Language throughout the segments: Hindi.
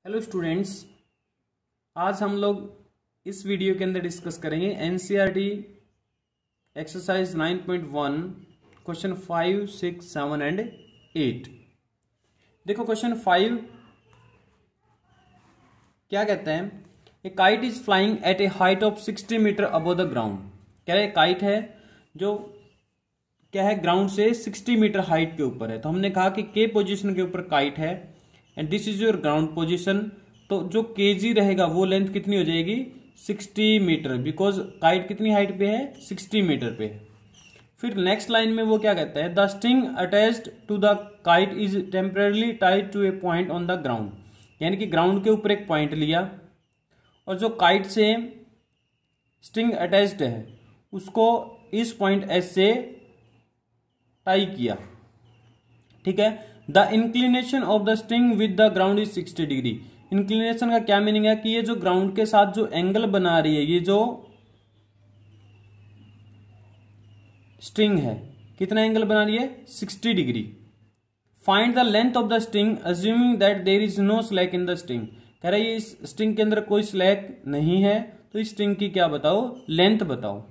हेलो स्टूडेंट्स, आज हम लोग इस वीडियो के अंदर डिस्कस करेंगे एनसीईआरटी एक्सरसाइज 9.1 क्वेश्चन 5, 6, 7 एंड 8। देखो क्वेश्चन 5 क्या कहते हैं, a kite is flying at a height of 60 metre above the ground. कह रहे काइट है जो क्या है ग्राउंड से 60 मीटर हाइट के ऊपर है। तो हमने कहा कि के पोजीशन के ऊपर काइट है and this is your ground position. तो जो केजी रहेगा वो लेंथ कितनी हो जाएगी 60 मीटर, बिकॉज काइट कितनी हाइट पे है 60 मीटर पे है। फिर नेक्स्ट लाइन में वो क्या कहता है, the string attached to the kite is temporarily tied to a point on the ground. यानी कि ग्राउंड के ऊपर एक पॉइंट लिया और जो काइट से स्ट्रिंग अटैच्ड है उसको इस पॉइंट एस से टाई किया। ठीक है, the inclination of the string with the ground is 60 degree. Inclination का क्या मीनिंग है कि ये जो ग्राउंड के साथ जो एंगल बना रही है, ये जो स्ट्रिंग है कितना एंगल बना रही है 60 degree. Find the length of the string assuming that there is no slack in the string. कह रहा है इस स्ट्रिंग के अंदर कोई स्लैक नहीं है, तो इस स्ट्रिंग की क्या बताओ, लेंथ बताओ।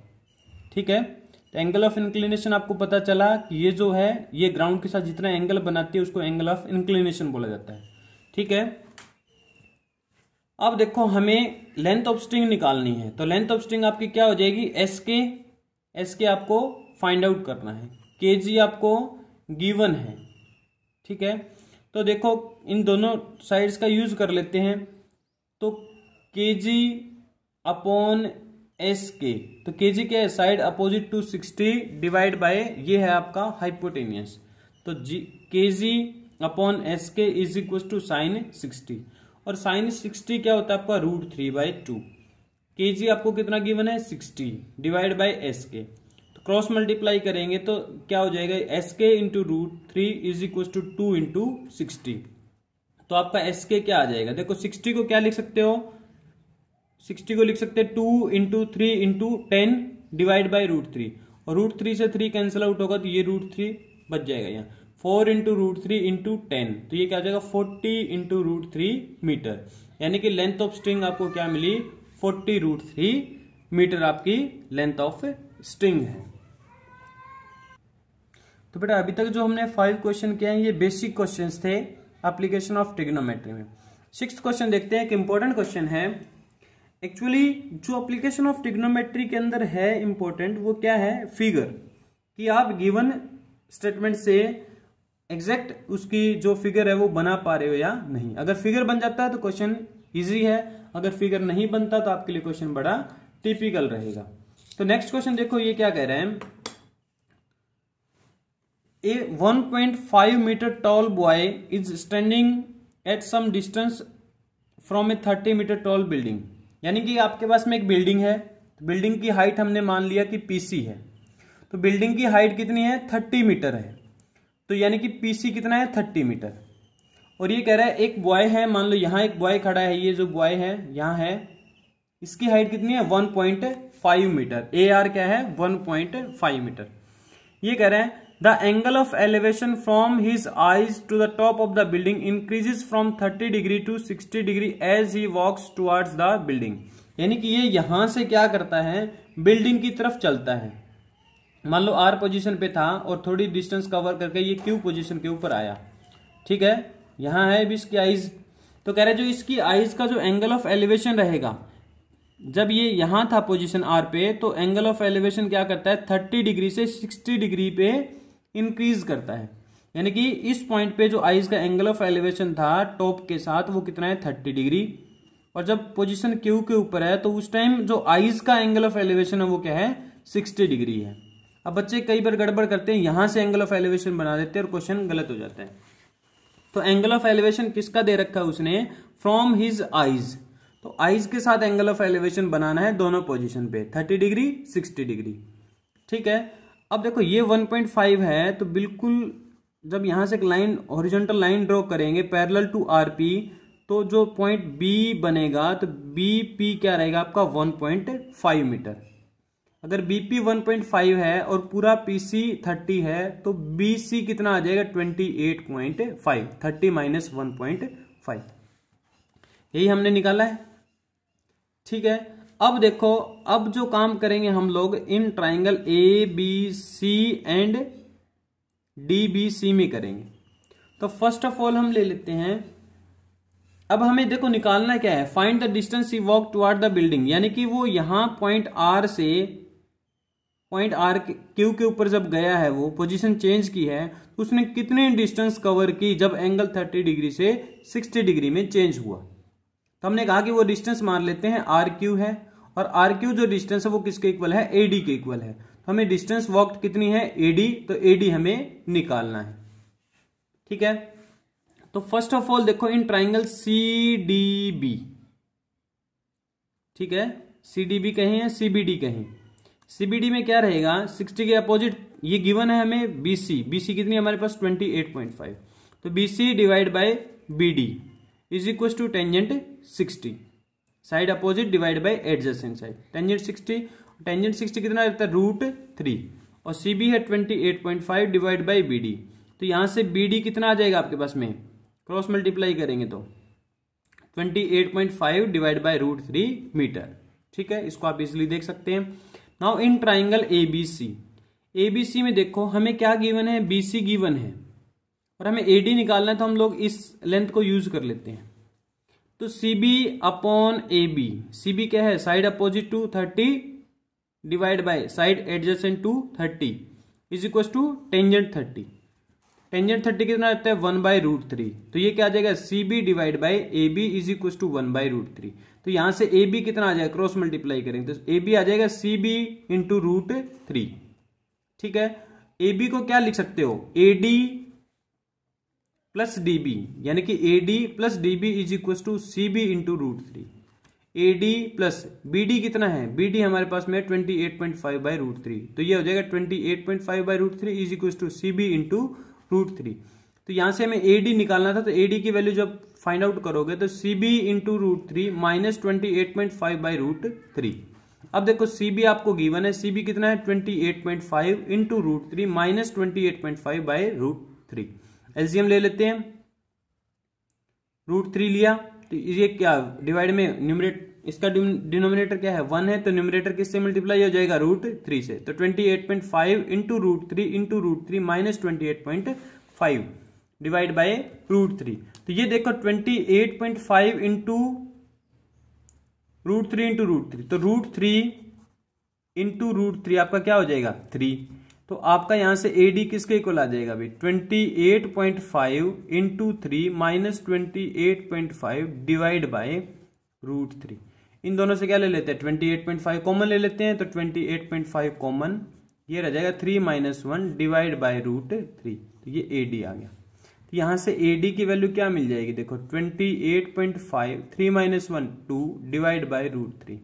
ठीक है, तो एंगल ऑफ इंक्लिनेशन आपको पता चला कि ये जो है ये ग्राउंड के साथ जितना एंगल बनाती है उसको एंगल ऑफ इंक्लिनेशन बोला जाता है। ठीक है, अब देखो हमें लेंथ ऑफ स्ट्रिंग निकालनी है। तो लेंथ ऑफ स्ट्रिंग आपकी क्या हो जाएगी एस के आपको फाइंड आउट करना है, के जी आपको गिवन है। ठीक है, तो देखो इन दोनों साइड्स का यूज कर लेते हैं। तो के जी अपॉन एस के, तो के जी के side opposite to 60 divide by ये है आपका हाइपोटेनियस। तो G K G upon S K is equal to sine 60, और साइन 60 क्या होता है आपका √3/2। के जी आपको कितना गिवन है 60 डिवाइड बाय एस के, तो क्रॉस मल्टीप्लाई करेंगे तो क्या हो जाएगा S K into √3 is equal to 2 into 60। तो आपका एस के क्या आ जाएगा, देखो 60 को क्या लिख सकते हो, 60 को लिख सकते हैं 2 इंटू 3 इंटू 10 डिवाइड बाई √3, और √3 से 3 कैंसिल आउट होगा तो ये √3 बच जाएगा यहाँ। 4 इंटू √3 इंटू 10, तो ये क्या आ जाएगा 40 इंटू √3 मीटर। यानी कि लेंथ ऑफ स्ट्रिंग आपको क्या मिली 40 √3 मीटर आपकी लेंथ ऑफ स्ट्रिंग है। तो बेटा अभी तक जो हमने 5 क्वेश्चन किए हैं ये बेसिक क्वेश्चन थे एप्लीकेशन ऑफ ट्रिग्नोमेट्री में। 6th क्वेश्चन देखते हैं, एक इंपॉर्टेंट क्वेश्चन है। एक्चुअली जो एप्लीकेशन ऑफ ट्रिग्नोमेट्री के अंदर है इंपॉर्टेंट वो क्या है, फिगर, कि आप गिवन स्टेटमेंट से एग्जैक्ट उसकी जो फिगर है वो बना पा रहे हो या नहीं। अगर फिगर बन जाता है तो क्वेश्चन इजी है, अगर फिगर नहीं बनता तो आपके लिए क्वेश्चन बड़ा टिपिकल रहेगा। तो नेक्स्ट क्वेश्चन देखो ये क्या कह रहे हैं, a 1.5 metre tall boy is standing at some distance from a 30 metre tall building. यानी कि आपके पास में एक बिल्डिंग है, तो बिल्डिंग की हाइट हमने मान लिया कि पीसी है, तो बिल्डिंग की हाइट कितनी है 30 मीटर है, तो यानी कि पीसी कितना है 30 मीटर। और ये कह रहा है एक बॉय है, मान लो यहाँ एक बॉय खड़ा है, ये जो बॉय है यहाँ है, इसकी हाइट कितनी है 1.5 मीटर, ए आर क्या है 1.5 मीटर। ये कह रहे हैं the angle of elevation from his eyes to the top of the building increases from 30 degree to 60 degree as he walks towards the building. यानी कि ये यहां से क्या करता है बिल्डिंग की तरफ चलता है। मान लो आर पोजीशन पे था और थोड़ी डिस्टेंस कवर करके ये क्यू पोजीशन के ऊपर आया। ठीक है, यहां है भी इसकी आईज, तो कह रहे जो इसकी आईज का जो एंगल ऑफ एलिवेशन रहेगा, जब ये यहां था पोजीशन आर पे, तो एंगल ऑफ एलिवेशन क्या करता है 30 डिग्री से 60 डिग्री पे इंक्रीज करता है। यानी कि इस पॉइंट पे जो आईज का एंगल ऑफ एलिवेशन था टॉप के साथ वो कितना है 30 डिग्री, और जब पोजीशन क्यू के ऊपर है तो उस टाइम जो आईज का एंगल ऑफ एलिवेशन है वो क्या है 60 डिग्री है। अब बच्चे कई बार गड़बड़ करते हैं, यहां से एंगल ऑफ एलिवेशन बना देते हैं और क्वेश्चन गलत हो जाता है। तो एंगल ऑफ एलिवेशन किसका दे रखा है उसने, फ्रॉम हिज आईज, तो आईज के साथ एंगल ऑफ एलिवेशन बनाना है दोनों पोजीशन पे 30 डिग्री 60 डिग्री। ठीक है, अब देखो ये 1.5 है, तो बिल्कुल जब यहां से एक लाइन हॉरिजॉन्टल लाइन ड्रॉ करेंगे पैरेलल टू आरपी, तो जो पॉइंट बी बनेगा तो बीपी क्या रहेगा आपका 1.5 मीटर। अगर बीपी 1.5 है और पूरा पीसी 30 है तो बीसी कितना आ जाएगा 28.5, 30 - 1.5। यही हमने निकाला है। ठीक है, अब देखो, अब जो काम करेंगे हम लोग in triangle A B C and D B C में करेंगे। तो फर्स्ट ऑफ ऑल हम ले लेते हैं, अब हमें देखो निकालना क्या है, find the distance he walk toward the building, यानी कि वो यहां पॉइंट आर से पॉइंट आर क्यू के ऊपर जब गया है, वो पोजीशन चेंज की है, तो उसने कितनी डिस्टेंस कवर की जब एंगल 30 डिग्री से 60 डिग्री में चेंज हुआ। तो हमने कहा कि वो डिस्टेंस मान लेते हैं आर क्यू है, और आर क्यू जो डिस्टेंस है वो किसके इक्वल है, एडी के इक्वल है। तो हमें डिस्टेंस वॉक्ड कितनी है, एडी, तो एडी हमें निकालना है। ठीक है, तो फर्स्ट ऑफ ऑल देखो in triangle C D B, ठीक है, सी डी बी कहीं है, सीबीडी कहीं, सीबीडी में क्या रहेगा, 60 के अपोजिट ये गिवन है हमें बीसी, बीसी कितनी है हमारे पास 28.5, तो BC divide by BD is equal to tangent 60, side opposite divide by adjacent side, tangent 60, tangent 60 कितना रहता है √3, और सीबी है 28.5 डिवाइड बाय बीडी, तो यहां से बीडी कितना आ जाएगा आपके पास में, क्रॉस मल्टीप्लाई करेंगे तो 28.5 डिवाइड बाय √3 मीटर। ठीक है, इसको आप इजिली देख सकते हैं। Now in triangle ABC, ABC में देखो हमें क्या गिवन है, बीसी गिवन है, और हमें एडी निकालना है, तो हम लोग इस लेंथ को यूज कर लेते हैं। तो सीबी अपॉन एबी, सीबी क्या है, side opposite to 30 divide by side adjacent to 30 is equal to tangent 30, tangent 30 कितना रहता है 1/√3, तो ये क्या आ जाएगा, CB divide by AB is equal to 1/√3, तो यहां से ए बी कितना आ जाएगा, क्रॉस मल्टीप्लाई करेंगे तो ए बी आ जाएगा सी बी इंटू √3। ठीक है, ए बी को क्या लिख सकते हो, A D plus D B, यानी कि A D plus D B is equal to C B into √3, A D plus B D कितना है, बी डी हमारे पास में 28.5/√3, तो ये हो जाएगा 28.5/√3 is equal to C B into √3। तो यहां से हमें ए डी निकालना था, तो ए डी की वैल्यू जब फाइंड आउट करोगे तो सी बी इंटू √3 माइनस 28.5/√3। अब देखो सी बी आपको गिवन है, सी बी कितना है 28.5 इंटू √3 माइनस 28.5/√3। एलसीएम ले लेते हैं, √3 लिया तो ये क्या डिवाइड में न्यूमरेटर, इसका डिनोमिनेटर क्या है 1 है, तो न्यूमरेटर किससे मल्टीप्लाई हो जाएगा √3 से, तो 28.5 इंटू √3 माइनस 28.5 डिवाइड बाय √3, तो ये देखो 28.5 इंटू √3 तो √3 इंटू √3 आपका क्या हो जाएगा 3, तो आपका यहां से एडी किसके इक्वल आ जाएगा भाई 28.5 इंटू 3 माइनस 28.5 डिवाइड बाय √3। इन दोनों से क्या ले लेते हैं 28.5 कॉमन ले लेते हैं, तो 28.5 कॉमन, ये रह जाएगा 3 माइनस 1 डिवाइड बाय √3, तो ये एडी आ गया। तो यहां से एडी की वैल्यू क्या मिल जाएगी, देखो 28.5 3 माइनस 1 2 डिवाइड बाय √3,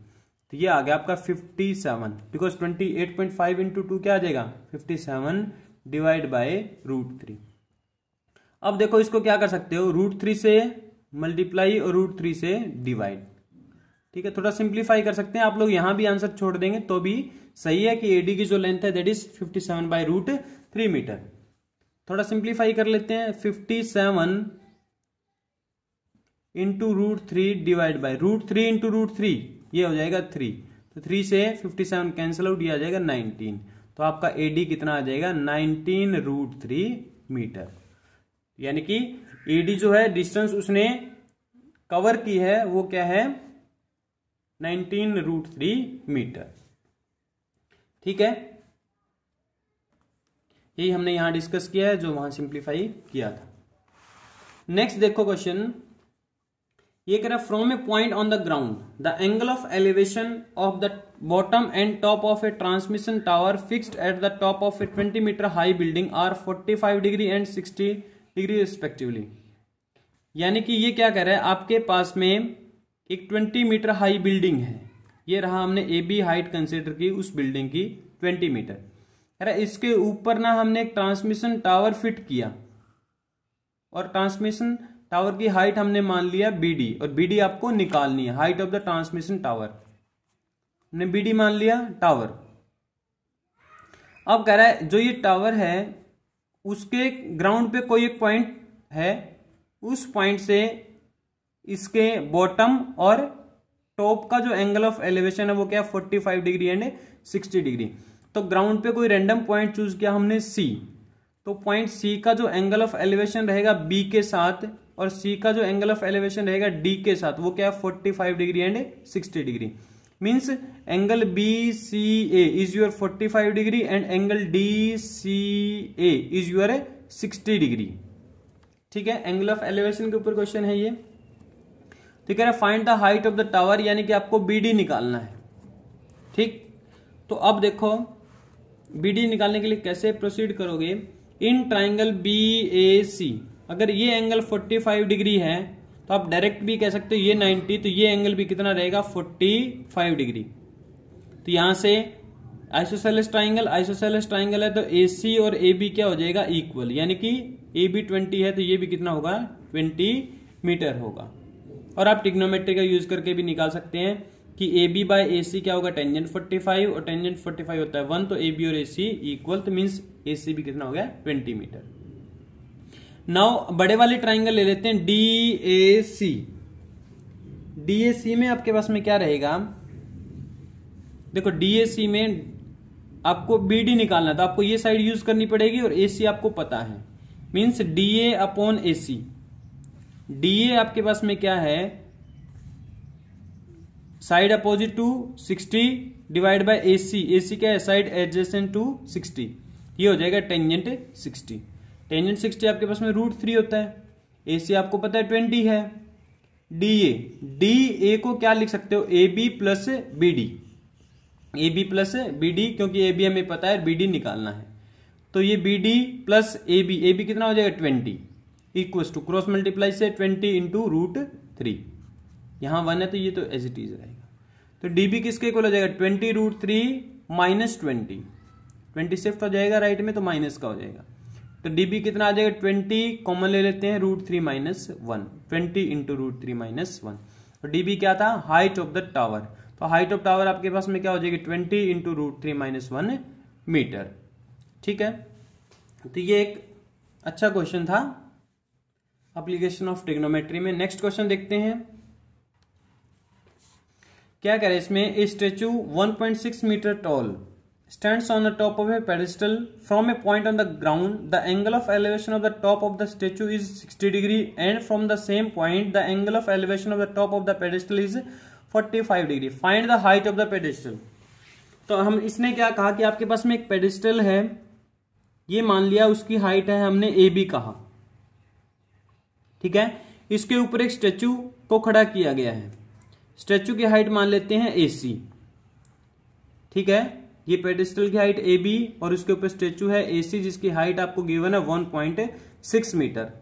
तो ये आ गया आपका 57, बिकॉज 28.5 इंटू 2 क्या आ जाएगा 57 डिवाइड बाय √3। अब देखो इसको क्या कर सकते हो, √3 से मल्टीप्लाई और √3 से डिवाइड, ठीक है, थोड़ा सिंप्लीफाई कर सकते हैं आप लोग, यहां भी आंसर छोड़ देंगे तो भी सही है कि एडी की जो लेंथ है दैट इज 57/√3 मीटर। थोड़ा सिंप्लीफाई कर लेते हैं, 57 इंटू √3 डिवाइड बाय √3 इंटू √3 ये हो जाएगा 3, तो 3 से 57 कैंसिल आउट, ये आ जाएगा 19, तो आपका एडी कितना आ जाएगा 19√3 मीटर। यानी कि एडी जो है डिस्टेंस उसने कवर की है वो क्या है 19√3 मीटर। ठीक है, यही हमने यहां डिस्कस किया है जो वहां सिंप्लीफाई किया था। नेक्स्ट देखो क्वेश्चन, ये कह रहा है from a point on the ground the angle of elevation of the bottom and top of a transmission tower fixed at the top of a 20 metre high building are 45 degree and 60 degree respectively. यानी कि ये क्या कह रहा है, आपके पास में एक 20 मीटर हाई बिल्डिंग है, ये रहा हमने ए बी हाइट कंसिडर की उस बिल्डिंग की 20 मीटर, अरे इसके ऊपर ना हमने एक ट्रांसमिशन टावर फिट किया और ट्रांसमिशन टावर की हाइट हमने मान लिया बीडी, और बीडी आपको निकालनी है, height of the transmission tower, हमने बीडी मान लिया टावर। अब कह रहा है जो ये टावर है उसके ग्राउंड पे कोई एक पॉइंट है, उस पॉइंट से इसके बॉटम और टॉप का जो एंगल ऑफ एलिवेशन है वो क्या है 45 डिग्री एंड 60 डिग्री। तो ग्राउंड पे कोई रैंडम पॉइंट चूज किया हमने सी, तो पॉइंट सी का जो एंगल ऑफ एलिवेशन रहेगा बी के साथ और सी का जो एंगल ऑफ एलिवेशन रहेगा डी के साथ वो क्या है 45 degree and 60 degree. Means angle B C A is your 45 degree and angle D C A is your 60 degree. ठीक है, एंगल ऑफ एलिवेशन के ऊपर क्वेश्चन है ये। ठीक है, find the height of the tower, यानी कि आपको बीडी निकालना है। ठीक, तो अब देखो बीडी निकालने के लिए कैसे प्रोसीड करोगे। इन ट्राइंगल बी ए सी अगर ये एंगल 45 डिग्री है तो आप डायरेक्ट भी कह सकते हो ये 90, तो ये एंगल भी कितना रहेगा 45 डिग्री। तो यहां से आइसोसेलेस ट्राइंगल है तो AC और AB क्या हो जाएगा इक्वल, यानी कि AB 20 है तो ये भी कितना होगा 20 मीटर होगा। और आप ट्रिग्नोमेट्री का यूज करके भी निकाल सकते हैं कि AB बाय AC क्या होगा टेंजेंट 45 और टेंजेंट 45 होता है 1, तो AB और AC इक्वल, तो मीन्स AC भी कितना हो गया 20 मीटर। नाउ बड़े वाले ट्राइंगल ले लेते हैं DAC। DAC में आपके पास में क्या रहेगा, देखो DAC में आपको BD निकालना था, आपको ये साइड यूज करनी पड़ेगी और AC आपको पता है, means DA upon AC। DA आपके पास में क्या है side opposite to 60 divide by AC। AC क्या है साइड एडजेसेंट टू 60, ये हो जाएगा टेंजेंट 60। टेंजेंट 60 आपके पास में √3 होता है, AC आपको पता है 20 है। DA को क्या लिख सकते हो AB plus BD, AB plus BD, क्योंकि AB हमें पता है BD निकालना है, तो ये BD प्लस AB कितना हो जाएगा 20 इक्वल्स टू क्रॉस मल्टीप्लाई से 20 इंटू √3। यहां 1 है तो ये तो एज इट इज रहेगा। तो DB किसके इक्वल हो जाएगा 20 √3 माइनस 20 शिफ्ट हो जाएगा राइट में तो माइनस का हो जाएगा, तो DB कितना आ जाएगा 20 कॉमन ले लेते हैं √3 माइनस 1, 20 इंटू √3 माइनस 1। तो DB क्या था हाइट ऑफ द टावर, तो हाइट ऑफ टावर आपके पास में क्या हो जाएगी 20 इंटू √3 माइनस 1 मीटर। ठीक है, तो ये एक अच्छा क्वेश्चन था एप्लीकेशन ऑफ ट्रिग्नोमेट्री में। नेक्स्ट क्वेश्चन देखते हैं क्या करें इसमें। A statue 1.6 metre tall stands on the top of a pedestal from a point on the ground. The angle of elevation of the top of the statue is 60 degree and from the same point the angle of elevation of the top of the pedestal is 45 degree. Find the height of the pedestal. तो हम इसने क्या कहा कि आपके पास में एक पेडिस्टल है, ये मान लिया उसकी हाइट है हमने AB कहा। ठीक है, इसके ऊपर एक स्टेच्यू को खड़ा किया गया है, स्टेच्यू की हाइट मान लेते हैं AC। ठीक है, ये पेडिस्टल की हाइट AB और उसके ऊपर स्टेच्यू है AC जिसकी हाइट आपको गिवन है 1.6 मीटर।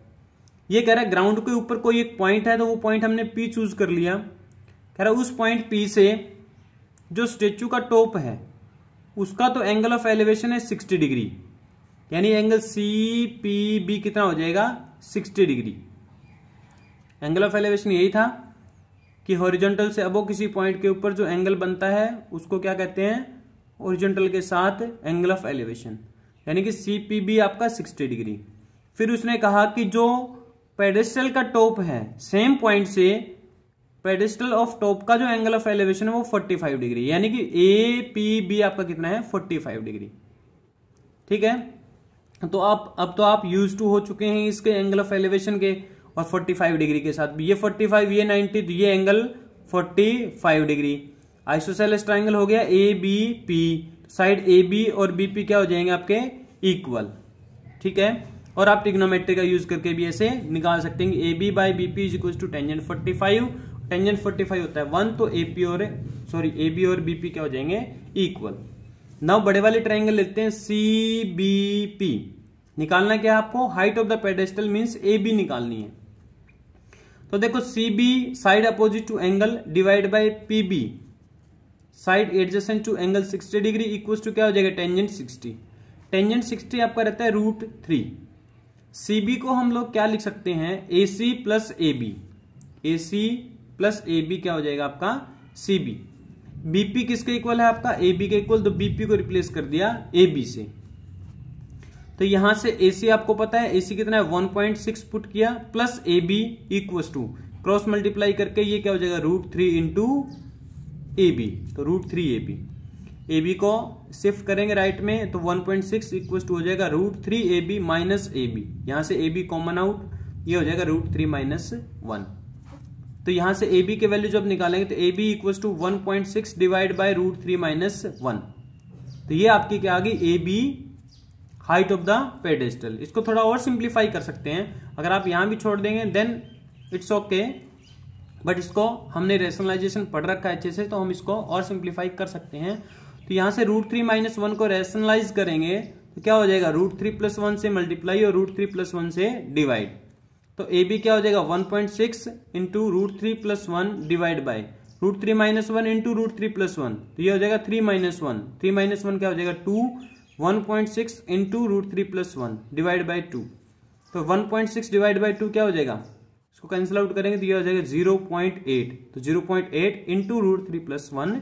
ये कह रहा है ग्राउंड के ऊपर कोई एक पॉइंट है तो वो पॉइंट हमने P चूज कर लिया। कह रहा है उस पॉइंट P से जो स्टेच्यू का टॉप है उसका तो एंगल ऑफ एलिवेशन है 60 डिग्री, यानी एंगल CPB कितना हो जाएगा 60 डिग्री। एंगल ऑफ एलिवेशन यही था कि हॉरिजॉन्टल से अबो किसी पॉइंट के ऊपर जो एंगल बनता है उसको क्या कहते हैं हॉरिजॉन्टल के साथ एंगल ऑफ एलिवेशन, यानी कि CPB आपका 60 डिग्री। फिर उसने कहा कि जो पेडेस्टल का टॉप है सेम पॉइंट से पेडेस्टल ऑफ टॉप का जो एंगल ऑफ एलिवेशन है वो 45 डिग्री, यानी कि APB आपका कितना है 45 डिग्री। ठीक है, तो अब तो आप यूज टू हो चुके हैं इसके एंगल ऑफ एलिवेशन के, और 45 डिग्री के साथ भी ये 45 ये 90 तो ये एंगल 45 डिग्री। आइसोसेलेस ट्राइंगल हो गया ABP, साइड AB और BP क्या हो जाएंगे आपके इक्वल। ठीक है, और आप ट्रिग्नोमेट्री का यूज करके भी ऐसे निकाल सकते हैं कि AB by BP is equal to tangent 45, tangent 45 होता है 1, तो AB और BP क्या हो जाएंगे इक्वल। नाउ बड़े वाले ट्राइंगल लेते हैं CBP। निकालना क्या है आपको height of the pedestal means AB निकालनी है। तो देखो CB side opposite to angle divide by PB side adjacent to angle 60 degree equals to क्या हो जाएगा टेंजेंट 60। टेंजेंट 60 आपका रहता है √3। CB को हम लोग क्या लिख सकते हैं AC plus AB, AC plus AB क्या हो जाएगा आपका CB। BP किसके इक्वल है आपका AB के इक्वल, तो BP को रिप्लेस कर दिया AB से। तो यहां से AC आपको पता है AC कितना है 1.6 पुट किया plus AB equals to cross multiply करके ये क्या हो जाएगा √3 इंटू ए बी, तो √3 ए बी को शिफ्ट करेंगे राइट में तो 1.6 इक्वल टू हो जाएगा √3 AB माइनस ए बी, यहां से ए बी कॉमन आउट, ये हो जाएगा √3 माइनस 1। तो यहां से ए बी के वैल्यू जब निकालेंगे तो A B equal to 1.6 divide by √3 minus 1, तो ये आपकी क्या आ गई A B height of the pedestal. इसको थोड़ा और सिंप्लीफाई कर सकते हैं, अगर आप यहां भी छोड़ देंगे देन इट्स ओके, बट इसको हमने रेशनलाइजेशन पढ़ रखा है अच्छे से, तो हम इसको और सिंप्लीफाई कर सकते हैं। तो यहां से √3 माइनस 1 को रेशनलाइज करेंगे तो क्या हो जाएगा √3 प्लस 1 से मल्टीप्लाई और √3 प्लस 1 से डिवाइड, तो ए बी क्या हो जाएगा 1.6 into √3 plus 1 divide by √3 minus 1 into √3 plus 1, तो ये हो जाएगा 3 माइनस 1, 3 माइनस 1 क्या हो जाएगा 2, 1.6 इंटू √3 प्लस 1 डिवाइड बाई 2, तो 1.6 डिवाइड बाई 2 क्या हो जाएगा, इसको कैंसिल आउट करेंगे तो ये हो जाएगा 0.8, तो 0.8 इंटू √3 प्लस 1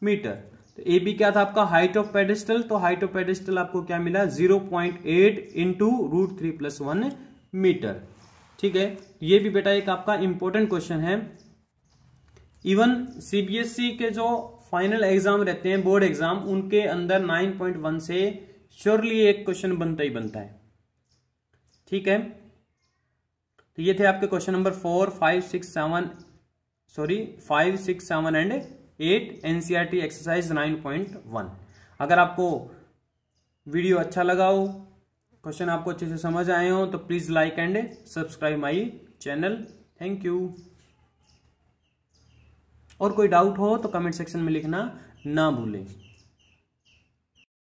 मीटर। तो ए बी क्या था आपका हाइट ऑफ पेडेस्टल, तो हाइट ऑफ पेडेस्टल आपको क्या मिला 0.8 इंटू √3 प्लस 1 मीटर। ठीक है, ये भी बेटा एक आपका इंपॉर्टेंट क्वेश्चन है। इवन सीबीएसई के जो फाइनल एग्जाम रहते हैं बोर्ड एग्जाम, उनके अंदर 9.1 से श्योरली एक क्वेश्चन बनता ही बनता है। ठीक है, तो ये थे आपके question number 4, 5, 6, 7 and 8 NCERT exercise 9.1। अगर आपको वीडियो अच्छा लगा हो, क्वेश्चन आपको अच्छे से समझ आए हो, तो please like and subscribe my channel. Thank you. और कोई डाउट हो तो कमेंट सेक्शन में लिखना ना भूलें।